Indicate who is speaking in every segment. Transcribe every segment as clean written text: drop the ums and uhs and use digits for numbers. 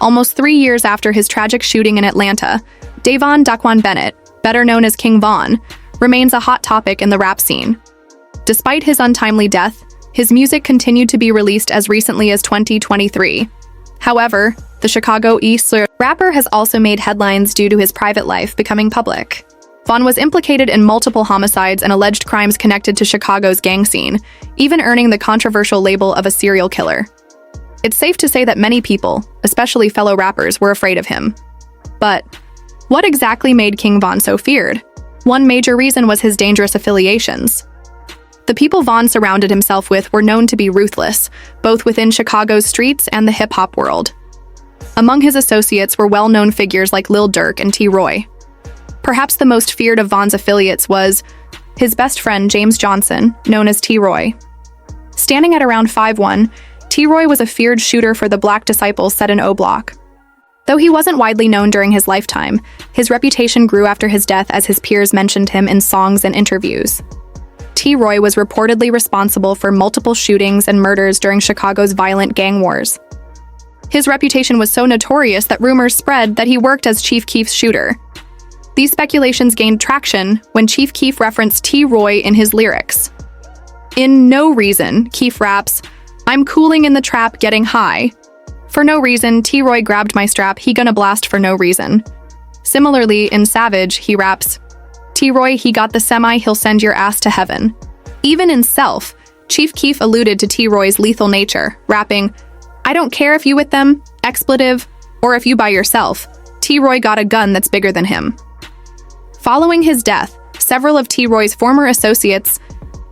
Speaker 1: Almost 3 years after his tragic shooting in Atlanta, Davon Daquan Bennett, better known as King Von, remains a hot topic in the rap scene. Despite his untimely death, his music continued to be released as recently as 2023. However, the Chicago East rapper has also made headlines due to his private life becoming public. Von was implicated in multiple homicides and alleged crimes connected to Chicago's gang scene, even earning the controversial label of a serial killer. It's safe to say that many people, especially fellow rappers, were afraid of him. But what exactly made King Von so feared? One major reason was his dangerous affiliations. The people Von surrounded himself with were known to be ruthless, both within Chicago's streets and the hip-hop world. Among his associates were well-known figures like Lil Durk and T-Roy. Perhaps the most feared of Von's affiliates was his best friend James Johnson, known as T-Roy. Standing at around 5'1", T-Roy was a feared shooter for the Black Disciples set in O Block. Though he wasn't widely known during his lifetime, his reputation grew after his death as his peers mentioned him in songs and interviews. T-Roy was reportedly responsible for multiple shootings and murders during Chicago's violent gang wars. His reputation was so notorious that rumors spread that he worked as Chief Keef's shooter. These speculations gained traction when Chief Keef referenced T-Roy in his lyrics. In No Reason, Keef raps, "I'm cooling in the trap, getting high. For no reason, T-Roy grabbed my strap, he gonna blast for no reason." Similarly, in Savage, he raps, "T-Roy, he got the semi, he'll send your ass to heaven." Even in Self, Chief Keef alluded to T-Roy's lethal nature, rapping, "I don't care if you with them, expletive, or if you by yourself, T-Roy got a gun that's bigger than him." Following his death, several of T-Roy's former associates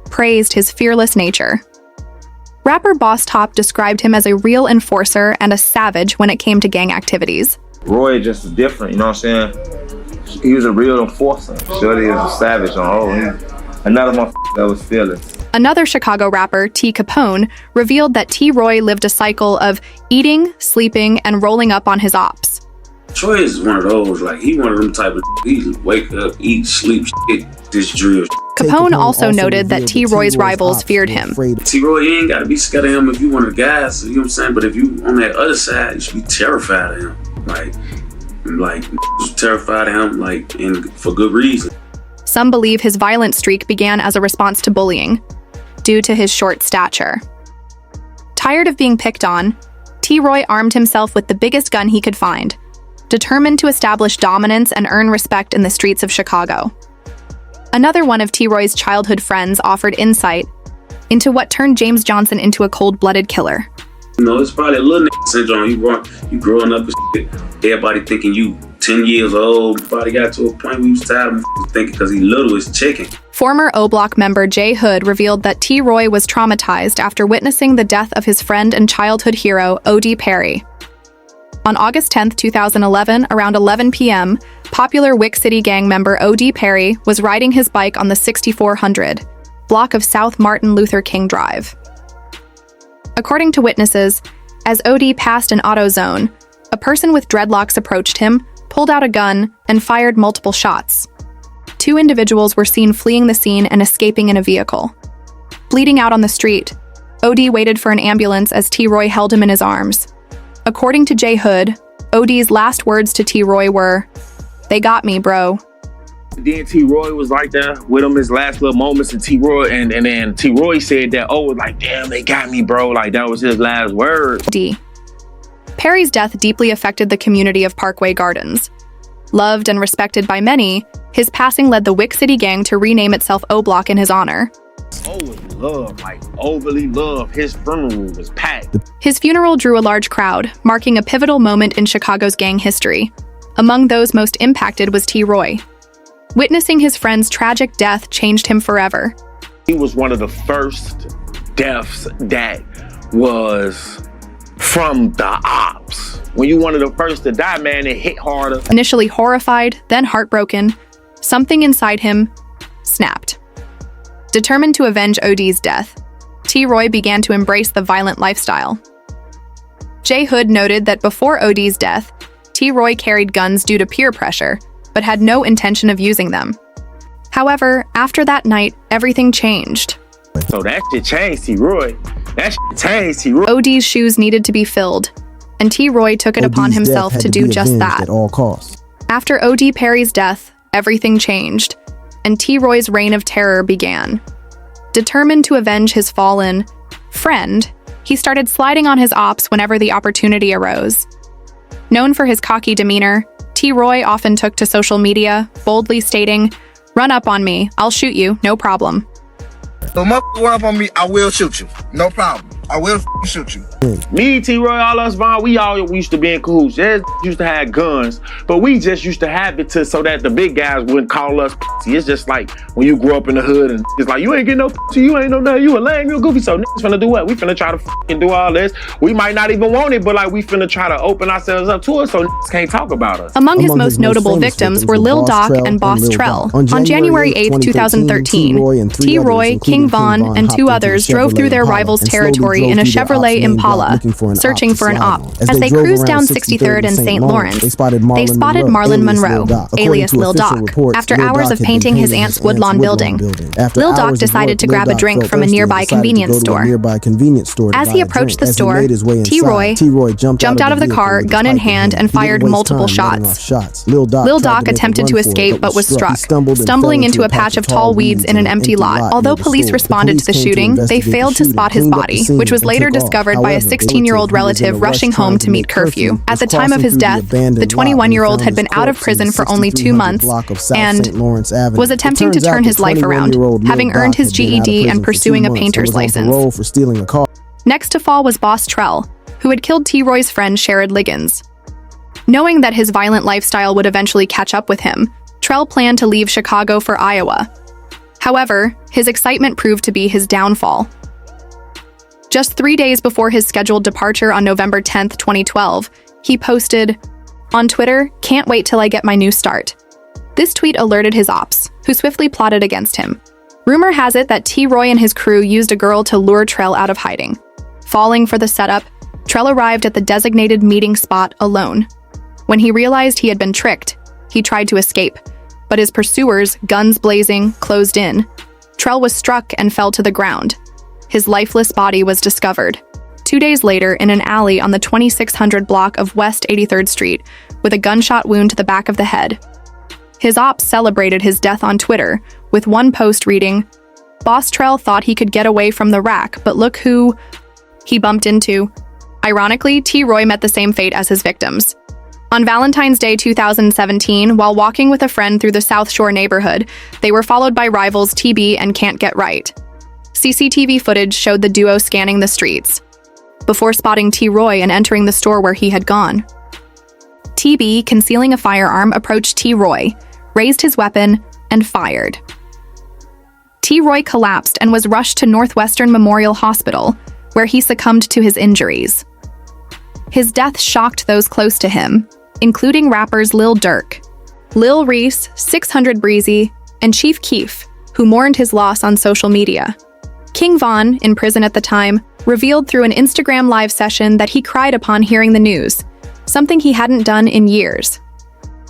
Speaker 1: praised his fearless nature. Rapper Boss Top described him as a real enforcer and a savage when it came to gang activities.
Speaker 2: Roy just different, you know what I'm saying? He was a real enforcer. Shorty is a savage on another motherfucker that was fearless.
Speaker 1: Another Chicago rapper, T. Capone, revealed that T-Roy lived a cycle of eating, sleeping, and rolling up on his ops.
Speaker 3: Troy is one of those, like, he one of them type of, he wake up, eat, sleep, shit, this drill.
Speaker 1: Capone also noted that T-Roy's rivals feared him.
Speaker 3: T-Roy, you ain't gotta be scared of him if you one of the guys, you know what I'm saying? But if you on that other side, you should be terrified of him. Like terrified of him, like, and for good reason.
Speaker 1: Some believe his violent streak began as a response to bullying, due to his short stature. Tired of being picked on, T-Roy armed himself with the biggest gun he could find, determined to establish dominance and earn respect in the streets of Chicago. Another one of T-Roy's childhood friends offered insight into what turned James Johnson into a cold-blooded killer.
Speaker 3: You know, it's probably a little nigga syndrome. You growing up with shit, everybody thinking you 10 years old. Probably got to a point where you was tired of thinking because he little as chicken.
Speaker 1: Former O Block member Jay Hood revealed that T-Roy was traumatized after witnessing the death of his friend and childhood hero, O.D. Perry. On August 10, 2011, around 11 p.m., popular Wick City gang member O.D. Perry was riding his bike on the 6400 block of South Martin Luther King Drive. According to witnesses, as O.D. passed an auto zone, a person with dreadlocks approached him, pulled out a gun, and fired multiple shots. 2 individuals were seen fleeing the scene and escaping in a vehicle. Bleeding out on the street, O.D. waited for an ambulance as T-Roy held him in his arms. According to Jay Hood, O.D.'s last words to T-Roy were, "They got me, bro."
Speaker 4: Then T-Roy was like that with him his last little moments, and T-Roy and then T-Roy said that, "Oh, like, damn, they got me, bro." Like, that was his last word.
Speaker 1: D. Perry's death deeply affected the community of Parkway Gardens. Loved and respected by many, his passing led the Wick City gang to rename itself O Block in his honor.
Speaker 4: Overly love. His funeral was packed.
Speaker 1: His funeral drew a large crowd, marking a pivotal moment in Chicago's gang history. Among those most impacted was T-Roy. Witnessing his friend's tragic death changed him forever.
Speaker 4: He was one of the first deaths that was from the ops. When you one of the first to die, man, it hit harder.
Speaker 1: Initially horrified, then heartbroken, something inside him snapped. Determined to avenge O.D.'s death, T-Roy began to embrace the violent lifestyle. Jay Hood noted that before O.D.'s death, T-Roy carried guns due to peer pressure, but had no intention of using them. However, after that night, everything changed.
Speaker 4: So that shit changed, T-Roy. That shit changed, T-Roy.
Speaker 1: O.D.'s shoes needed to be filled, and T. Roy took it upon himself to do just that.
Speaker 5: At all costs.
Speaker 1: After O.D. Perry's death, everything changed, and T. Roy's reign of terror began. Determined to avenge his fallen friend, he started sliding on his ops whenever the opportunity arose. Known for his cocky demeanor, T. Roy often took to social media, boldly stating, "Run up on me, I'll shoot you, no problem."
Speaker 6: So motherfucker run up on me, I will shoot you. No problem. I will shoot you.
Speaker 4: Me, T-Roy, all us, Von, we used to be in cahoots. Yeah, used to have guns, but we just used to have it so that the big guys wouldn't call us pussy. It's just like when you grew up in the hood and it's like, you ain't getting no pussy, you ain't no nothing, you a lame, you a goofy. So niggas finna do what? We finna try to fucking do all this. We might not even want it, but like we finna try to open ourselves up to it so niggas can't talk about us.
Speaker 1: Among his most notable victims were Lil Doc and Boss Trell. On January 8, 2013, T. Roy, King Von, and two others drove through their rivals' territory in a Chevrolet Impala, searching for an op. As they cruised down 63rd and St. Lawrence, they spotted Marlon Monroe, alias Lil Doc, after hours of painting his aunt's woodlawn building. Lil Doc decided to grab a drink from a nearby convenience store. As he approached the store, T. Roy jumped out of the car, gun in hand, and fired multiple shots. Lil Doc attempted to escape but was struck, stumbling into a patch of tall weeds in an empty lot. Although police responded to the shooting, they failed to spot his body, which was later discovered by a 16-year-old relative rushing home to meet curfew. At the time of his death, the 21-year-old had been out of prison for only 2 months and was attempting to turn his life around, having earned his GED and pursuing a painter's license. Next to fall was Boss Trell, who had killed T. Roy's friend Sherrod Liggins. Knowing that his violent lifestyle would eventually catch up with him, Trell planned to leave Chicago for Iowa. However, his excitement proved to be his downfall. Just 3 days before his scheduled departure on November 10, 2012, he posted, on Twitter, "Can't wait till I get my new start." This tweet alerted his ops, who swiftly plotted against him. Rumor has it that T. Roy and his crew used a girl to lure Trell out of hiding. Falling for the setup, Trell arrived at the designated meeting spot alone. When he realized he had been tricked, he tried to escape, but his pursuers, guns blazing, closed in. Trell was struck and fell to the ground. His lifeless body was discovered 2 days later in an alley on the 2600 block of West 83rd Street with a gunshot wound to the back of the head. His ops celebrated his death on Twitter, with one post reading, "Boss Trell thought he could get away from the rack, but look who he bumped into." Ironically, T. Roy met the same fate as his victims. On Valentine's Day 2017, while walking with a friend through the South Shore neighborhood, they were followed by rivals TB and Can't Get Right. CCTV footage showed the duo scanning the streets, before spotting T. Roy and entering the store where he had gone. TB, concealing a firearm, approached T. Roy, raised his weapon, and fired. T. Roy collapsed and was rushed to Northwestern Memorial Hospital, where he succumbed to his injuries. His death shocked those close to him, including rappers Lil Durk, Lil Reese, 600 Breezy, and Chief Keef, who mourned his loss on social media. King Von, in prison at the time, revealed through an Instagram live session that he cried upon hearing the news, something he hadn't done in years.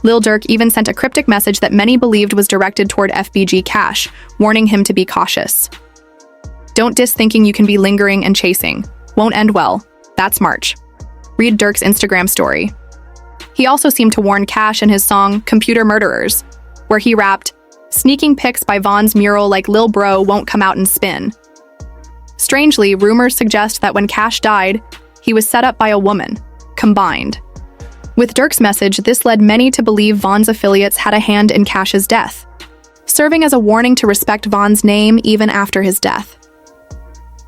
Speaker 1: Lil Durk even sent a cryptic message that many believed was directed toward FBG Cash, warning him to be cautious. "Don't diss thinking you can be lingering and chasing. Won't end well. That's March." Read Durk's Instagram story. He also seemed to warn Cash in his song Computer Murderers, where he rapped, "Sneaking pics by Von's mural like Lil Bro won't come out and spin." Strangely, rumors suggest that when Cash died, he was set up by a woman, combined. With Durk's message, this led many to believe Von's affiliates had a hand in Cash's death, serving as a warning to respect Von's name even after his death.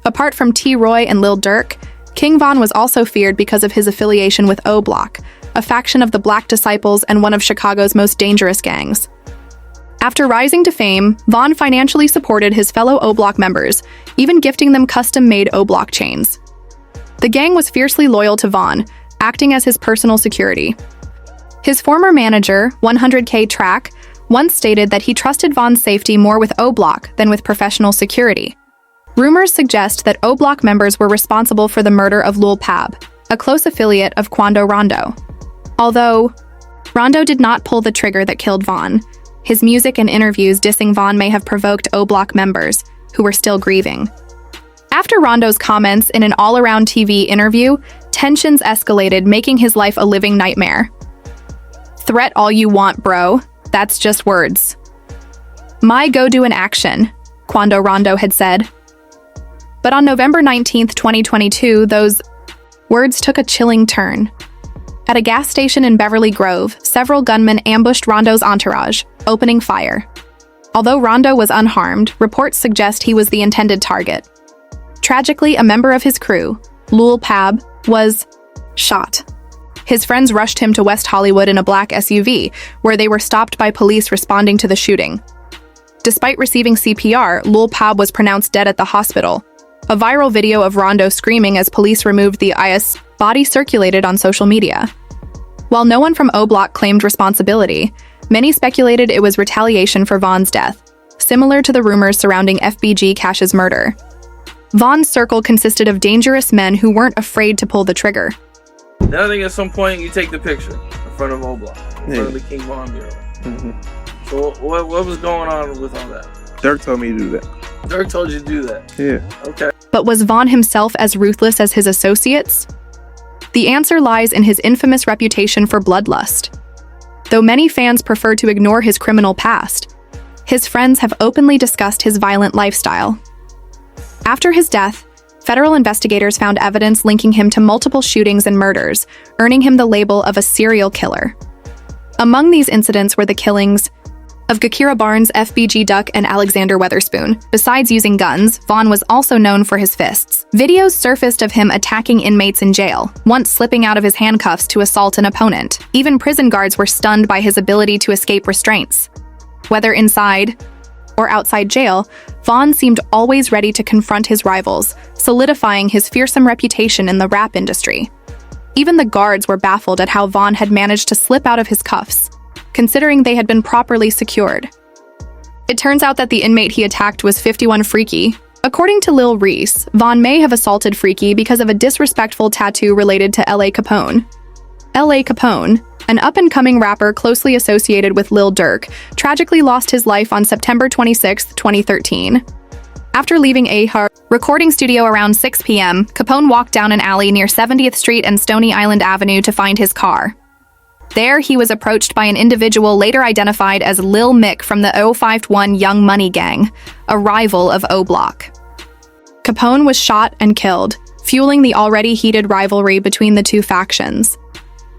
Speaker 1: Apart from T. Roy and Lil Durk, King Von was also feared because of his affiliation with O Block, a faction of the Black Disciples and one of Chicago's most dangerous gangs. After rising to fame, Von financially supported his fellow O Block members, even gifting them custom-made O Block chains. The gang was fiercely loyal to Von, acting as his personal security. His former manager, 100K Track, once stated that he trusted Von's safety more with O Block than with professional security. Rumors suggest that O Block members were responsible for the murder of Lul Pab, a close affiliate of Quando Rondo. Although Rondo did not pull the trigger that killed Von, his music and interviews dissing Von may have provoked O Block members, who were still grieving. After Rondo's comments in an all-around TV interview, Tensions escalated, making his life a living nightmare. "Threat all you want, bro. That's just words. My go do an action," Quando Rondo had said. But on November 19th, 2022, those words took a chilling turn. At a gas station in Beverly Grove, several gunmen ambushed Rondo's entourage, opening fire. Although Rondo was unharmed, reports suggest he was the intended target. Tragically, a member of his crew, Lul Pab, was shot. His friends rushed him to West Hollywood in a black SUV, where they were stopped by police responding to the shooting. Despite receiving CPR, Lul Pab was pronounced dead at the hospital. A viral video of Rondo screaming as police removed the IS body circulated on social media. While no one from O Block claimed responsibility, many speculated it was retaliation for Von's death, similar to the rumors surrounding FBG Cash's murder. Von's circle consisted of dangerous men who weren't afraid to pull the trigger.
Speaker 5: Then I think at some point you take the picture in front of O Block, in front of the King Von mural. So what was going on with all that?
Speaker 4: Dirk told me to do that.
Speaker 5: Dirk told you to do that?
Speaker 4: Yeah.
Speaker 5: Okay.
Speaker 1: But was Von himself as ruthless as his associates? The answer lies in his infamous reputation for bloodlust. Though many fans prefer to ignore his criminal past, his friends have openly discussed his violent lifestyle. After his death, federal investigators found evidence linking him to multiple shootings and murders, earning him the label of a serial killer. Among these incidents were the killings of Gakira Barnes, FBG Duck, and Alexander Weatherspoon. Besides using guns, Von was also known for his fists. Videos surfaced of him attacking inmates in jail, once slipping out of his handcuffs to assault an opponent. Even prison guards were stunned by his ability to escape restraints. Whether inside or outside jail, Von seemed always ready to confront his rivals, solidifying his fearsome reputation in the rap industry. Even the guards were baffled at how Von had managed to slip out of his cuffs, considering they had been properly secured. It turns out that the inmate he attacked was 51 Freaky. According to Lil Reese, Von may have assaulted Freaky because of a disrespectful tattoo related to L.A. Capone. L.A. Capone, an up-and-coming rapper closely associated with Lil Durk, tragically lost his life on September 26, 2013. After leaving a recording studio around 6 p.m., Capone walked down an alley near 70th Street and Stony Island Avenue to find his car. There, he was approached by an individual later identified as Lil Mick from the 051 Young Money Gang, a rival of O Block. Capone was shot and killed, fueling the already heated rivalry between the two factions.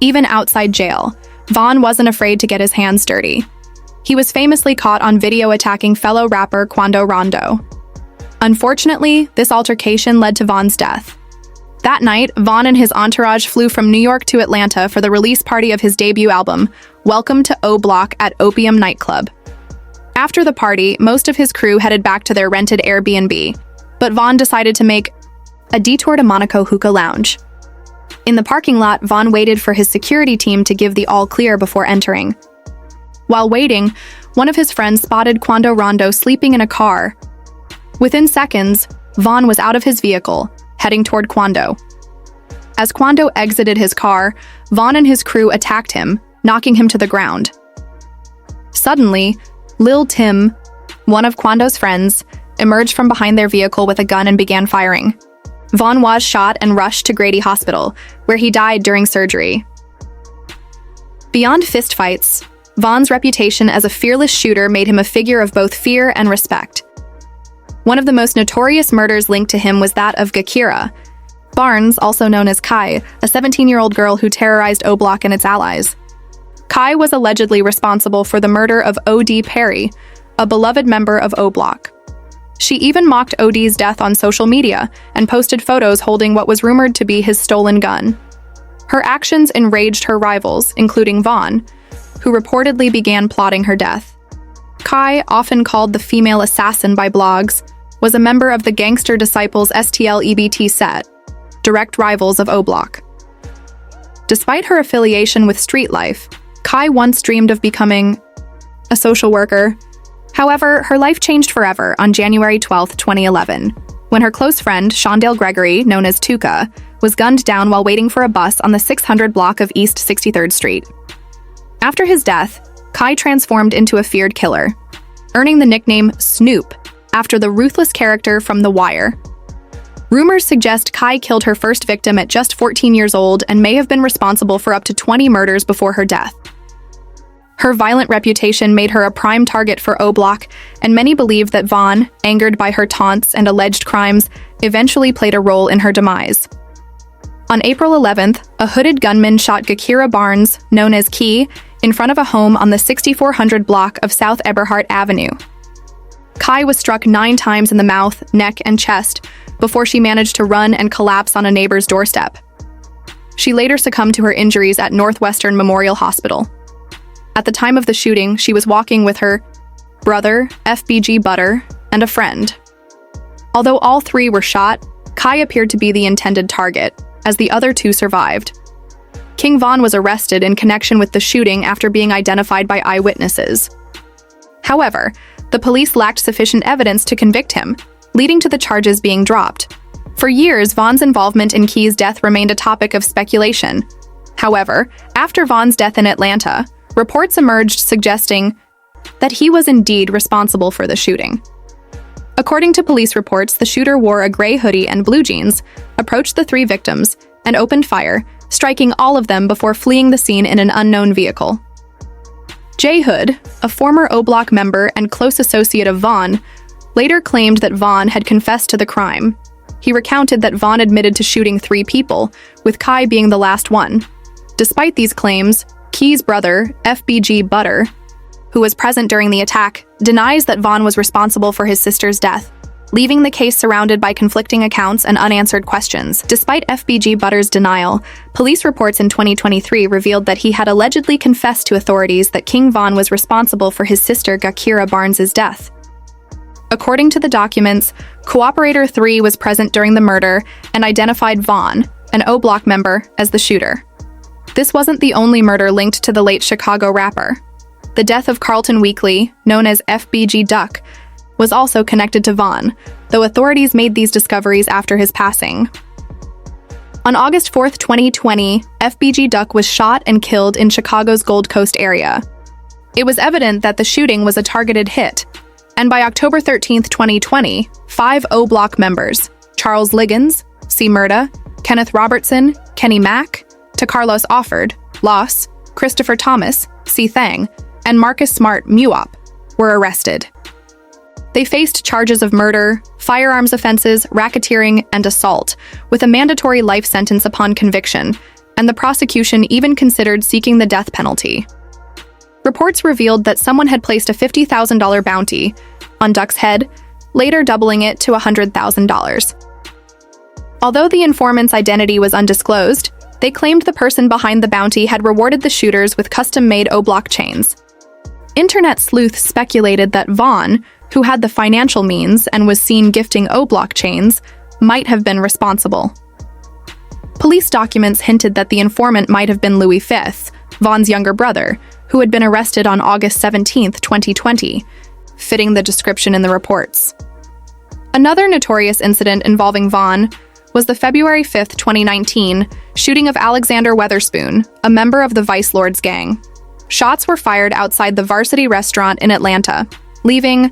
Speaker 1: Even outside jail, Von wasn't afraid to get his hands dirty. He was famously caught on video attacking fellow rapper Quando Rondo. Unfortunately, this altercation led to Von's death. That night, Von and his entourage flew from New York to Atlanta for the release party of his debut album, Welcome to O Block at Opium Nightclub. After the party, most of his crew headed back to their rented Airbnb, but Von decided to make a detour to Monaco Hookah Lounge. In the parking lot, Von waited for his security team to give the all-clear before entering. While waiting, one of his friends spotted Quando Rondo sleeping in a car. Within seconds, Von was out of his vehicle, heading toward Quando. As Quando exited his car, Von and his crew attacked him, knocking him to the ground. Suddenly, Lil Tim, one of Quando's friends, emerged from behind their vehicle with a gun and began firing. Von was shot and rushed to Grady Hospital, where he died during surgery. Beyond fistfights, Von's reputation as a fearless shooter made him a figure of both fear and respect. One of the most notorious murders linked to him was that of Gakira Barnes, also known as Kai, a 17-year-old girl who terrorized O Block and its allies. Kai was allegedly responsible for the murder of O.D. Perry, a beloved member of O Block. She even mocked O.D.'s death on social media and posted photos holding what was rumored to be his stolen gun. Her actions enraged her rivals, including Von, who reportedly began plotting her death. Kai, often called the female assassin by blogs, was a member of the Gangster Disciples STL-EBT set, direct rivals of O Block. Despite her affiliation with street life, Kai once dreamed of becoming a social worker. However, her life changed forever on January 12, 2011, when her close friend, Shondale Gregory, known as Tuka, was gunned down while waiting for a bus on the 600 block of East 63rd Street. After his death, Kai transformed into a feared killer, earning the nickname Snoop after the ruthless character from The Wire. Rumors suggest Kai killed her first victim at just 14 years old and may have been responsible for up to 20 murders before her death. Her violent reputation made her a prime target for O Block, and many believe that Vaughn, angered by her taunts and alleged crimes, eventually played a role in her demise. On April 11th, a hooded gunman shot Gakira Barnes, known as Key, in front of a home on the 6400 block of South Eberhart Avenue. Kai was struck 9 times in the mouth, neck, and chest before she managed to run and collapse on a neighbor's doorstep. She later succumbed to her injuries at Northwestern Memorial Hospital. At the time of the shooting, she was walking with her brother, FBG Butter, and a friend. Although all 3 were shot, Kai appeared to be the intended target, as the other 2 survived. King Von was arrested in connection with the shooting after being identified by eyewitnesses. However, the police lacked sufficient evidence to convict him, leading to the charges being dropped. For years, Vaughn's involvement in Key's death remained a topic of speculation. However, after Vaughn's death in Atlanta, reports emerged suggesting that he was indeed responsible for the shooting. According to police reports, the shooter wore a gray hoodie and blue jeans, approached the 3 victims, and opened fire, striking all of them before fleeing the scene in an unknown vehicle. Jay Hood, a former O Block member and close associate of Vaughn, later claimed that Vaughn had confessed to the crime. He recounted that Vaughn admitted to shooting 3 people, with Kai being the last one. Despite these claims, Key's brother, FBG Butter, who was present during the attack, denies that Vaughn was responsible for his sister's death, leaving the case surrounded by conflicting accounts and unanswered questions. Despite FBG Butter's denial, police reports in 2023 revealed that he had allegedly confessed to authorities that King Von was responsible for his sister Gakira Barnes's death. According to the documents, Cooperator 3 was present during the murder and identified Vaughn, an O Block member, as the shooter. This wasn't the only murder linked to the late Chicago rapper. The death of Carlton Weekly, known as FBG Duck, was also connected to Vaughn, though authorities made these discoveries after his passing. On August 4, 2020, FBG Duck was shot and killed in Chicago's Gold Coast area. It was evident that the shooting was a targeted hit, and by October 13, 2020, 5 O Block members, Charles Liggins, C. Murda, Kenneth Robertson, Kenny Mack, Carlos Offord, Loss, Christopher Thomas, C. Thang, and Marcus Smart, Muop, were arrested. They faced charges of murder, firearms offenses, racketeering, and assault, with a mandatory life sentence upon conviction, and the prosecution even considered seeking the death penalty. Reports revealed that someone had placed a $50,000 bounty on Duck's head, later doubling it to $100,000. Although the informant's identity was undisclosed, they claimed the person behind the bounty had rewarded the shooters with custom-made O-block chains. Internet sleuths speculated that Vaughn, who had the financial means and was seen gifting O-block chains, might have been responsible. Police documents hinted that the informant might have been Louis Fifth, Vaughn's younger brother, who had been arrested on August 17, 2020, fitting the description in the reports. Another notorious incident involving Vaughn was the February 5, 2019, shooting of Alexander Weatherspoon, a member of the Vice Lords gang. Shots were fired outside the Varsity restaurant in Atlanta, leaving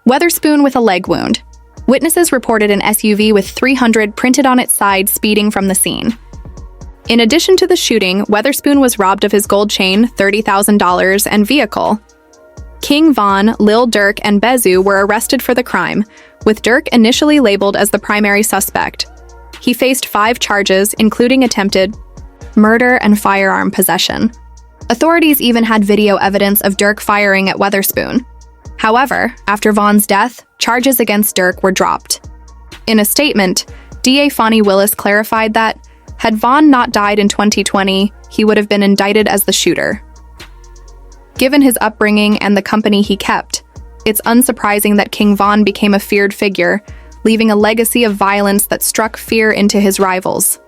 Speaker 1: Weatherspoon with a leg wound. Witnesses reported an SUV with 300 printed on its side speeding from the scene. In addition to the shooting, Weatherspoon was robbed of his gold chain, $30,000, and vehicle. King Von, Lil Durk, and Bezu were arrested for the crime, with Durk initially labeled as the primary suspect. He faced 5 charges, including attempted murder and firearm possession. Authorities even had video evidence of Durk firing at Weatherspoon. However, after Vaughn's death, charges against Durk were dropped. In a statement, DA Fonnie Willis clarified that, had Vaughn not died in 2020, he would have been indicted as the shooter. Given his upbringing and the company he kept, it's unsurprising that King Von became a feared figure, leaving a legacy of violence that struck fear into his rivals.